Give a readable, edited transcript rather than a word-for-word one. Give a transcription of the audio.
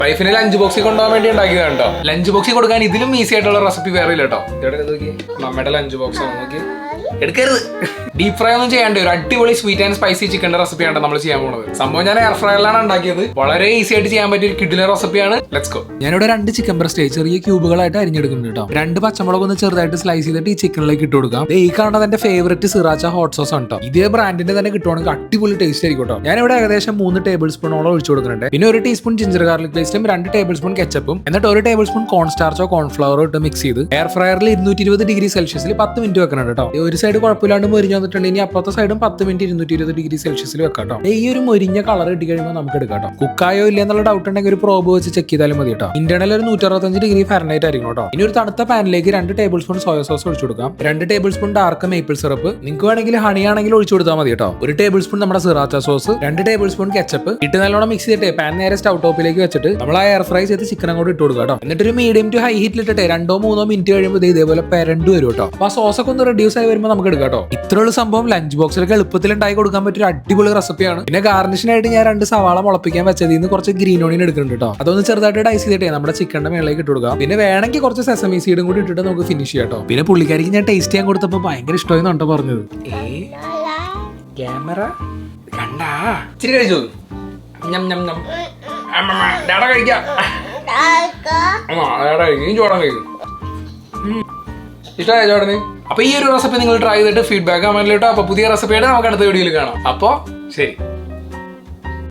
വൈഫിന് ലഞ്ച് ബോക്സിൽ കൊണ്ടുപോകാൻ വേണ്ടി ഉണ്ടാക്കിയതാണ് കേട്ടോ. ലഞ്ച് ബോക്സിൽ കൊടുക്കാൻ ഇതിലും ഈസി ആയിട്ടുള്ള റെസിപ്പി വേറെ ഇല്ല കേട്ടോ. ഇവിടെ നോക്കി നമ്മുടെ ലഞ്ച് ബോക്സ് ആണ്, നോക്കി എടുക്കരുത്. ഡീപ് ഫ്രൈ ഒന്നും ചെയ്യാണ്ട് ഒരു അടിപൊളി സ്വീറ്റ് ആൻഡ് സ്പൈസി ചിക്കന്റെ റെസിപ്പിയാണ് നമ്മൾ ചെയ്യാൻ പോകുന്നത്. സംഭവം ഞാൻ എയർ ഫ്രയറിലാണ് ഉണ്ടാക്കിയത്. വളരെ ഈസി ആയിട്ട് ചെയ്യാൻ പറ്റിയ ഒരു കിഡിലെ റെസിപ്പിയാണ്. Let's go. ഞാനിവിടെ 2 ചിക്കൻ ബ്രസ്റ്റ് ചെറിയ ക്യൂബുകളായിട്ട് അരിഞ്ഞെടുക്കുന്നുണ്ട് കേട്ടോ. 2 പച്ചമുളക് ഒന്ന് ചെറുതായിട്ട് സ്ലൈസ് ചെയ്തിട്ട് ഈ ചിക്കനിലേക്ക് ഇട്ട് കൊടുക്കാം. ഈ കാണുന്നത് എന്റെ ഫേവറേറ്റ് സിറാച്ച ഹോട്ട് സോസ് ആണ് കേട്ടോ. ഇതേ ബ്രാൻഡിന്റെ തന്നെ കിട്ടുവാണെങ്കിൽ അടിപൊളി ടേസ്റ്റ് ആയിരിക്കും കേട്ടോ. ഞാനിവിടെ ഏകദേശം 3 ടേബിൾ സ്പൂണോളം ഒഴിച്ചു കൊടുക്കുന്നുണ്ട്. പിന്നെ 1 ടീസ്പൂൺ ജിഞ്ചർ ഗാർലിക് പേസ്റ്റും 2 ടേബിൾ സ്പൂൺ കെച്ചപ്പും എന്നിട്ട് 1 ടേബിൾ സ്പൂൺ കോൺസ്റ്റാർച്ചോ കോൺഫ്ലവറോ ഇട്ട് മിക്സ് ചെയ്ത് എയർ ഫ്രയറിൽ 220 ഡിഗ്രി സെൽഷ്യസിൽ 10 മിനിറ്റ് വെക്കണം കേട്ടോ. ഒരു സൈഡ് കുഴപ്പമില്ലാണ്ട് മൊരിഞ്ഞ് വന്നിട്ടുണ്ട്. ഇനി അപ്പുറത്തെ സൈഡും 10 മിനിറ്റ് 220 ഡിഗ്രി സെൽഷ്യസിൽ വെക്കാം കേട്ടോ. ഈ ഒരു മൊരിഞ്ഞ കളർ കിട്ടി കഴിയുമ്പോൾ നമുക്ക് എടുക്കാം കേട്ടോ. കുക്കായോ ഇല്ല എന്നുള്ള ഡൗട്ട് ഉണ്ടെങ്കിൽ ഒരു പ്രോബ് വെച്ച് ചെക്ക് ചെയ്താലും മതി കേട്ടോ. ഇന്റർണൽ ഒരു 165 ഡിഗ്രി ഫാരനൈറ്റ് ആയിരിക്കും കേട്ടോ. ഇനി ഒരു തണുത്ത പാനിലേക്ക് 2 ടേബിൾ സ്പൂൺ സോയ സോസ് ഒഴിച്ചു കൊടുക്കാം. 2 table spoon dark maple syrup, നിങ്ങൾക്ക് വേണമെങ്കിൽ ഹണി ആണെങ്കിൽ ഒഴിച്ചു കൊടുത്താൽ മതി കേട്ടോ. 1 ടേബിൾ സ്പൂൺ നമ്മുടെ സിറാച്ച സോസ്, 2 ടേബിൾ സ്പൂൺ കെച്ചപ്പ് ഇട്ട് നല്ലോണം മിക്സ് ചെയ്തിട്ട് പാൻ നേരെ സ്റ്റൗ ടോപ്പിലേക്ക് വെച്ചിട്ട് നമ്മൾ ആ എയർ ഫ്രൈ ചെയ്ത് ചിക്കൻ അങ്ങോട്ട് ഇട്ട് കൊടുക്കുക കേട്ടോ. എന്നിട്ട് ഒരു മീഡിയം ടു ഹൈ ഹീറ്റിൽ ഇട്ടിട്ട് 2-3 മിനിറ്റ് കഴിയുമ്പോൾ ഇതേപോലെ പെരണ്ടു വരും കേട്ടോ. അപ്പൊ ആ സോസ് ഒക്കെ ഒന്ന് റെഡ്യൂസ് ആയി വരുമ്പോൾ നമുക്ക് എടുക്കാം കേട്ടോ. ഇത്രയുള്ള സംഭവം ലഞ്ച് ബോക്സിലൊക്കെ എളുപ്പത്തിൽ ഉണ്ടാക്കി കൊടുക്കാൻ പറ്റിയ ഒരു അടിപൊളി റെസിപ്പിയാണ്. പിന്നെ ഗാർണിഷിനായിട്ട് ഞാൻ 2 സവാള മുളപ്പിക്കാൻ വെച്ചതിൽ നിന്ന് കുറച്ച് ഗ്രീൻ ഓണിയൻ എടുക്കുന്നുണ്ട് കേട്ടോ. അതൊന്ന് ചെറുതായിട്ട് ഡൈസ് ചെയ്തിട്ടേ നമ്മുടെ ചിക്കന്റെ മേളിലേക്ക് ഇട്ട് കൊടുക്കാം. പിന്നെ വേണമെങ്കിൽ കുറച്ച് സെസമി സീഡും കൂടി ഇട്ടിട്ട് നമുക്ക് ഫിനിഷ് ചെയ്യാം കേട്ടോ. പിന്നെ പുള്ളിക്കാരിക്ക് ഞാൻ ടേസ്റ്റ് ചെയ്യാൻ കൊടുത്തപ്പോൾ ഭയങ്കര ഇഷ്ടമായിട്ടോ പറഞ്ഞത്. ക്യാമറ കണ്ടാ ഇച്ചിരി കഴിച്ചു കഴിക്കാം. ചോടം കഴിക്കും. ഇഷ്ടമായ ചോടന്. അപ്പൊ ഈ ഒരു റെസിപ്പി നിങ്ങൾ ട്രൈ ചെയ്തിട്ട് ഫീഡ്ബാക്ക് കമന്റിലിട്ടോ. അപ്പൊ പുതിയ റെസിപ്പിയായിട്ട് നമുക്ക് അടുത്ത വീഡിയോയിൽ കാണാം. അപ്പൊ ശരി.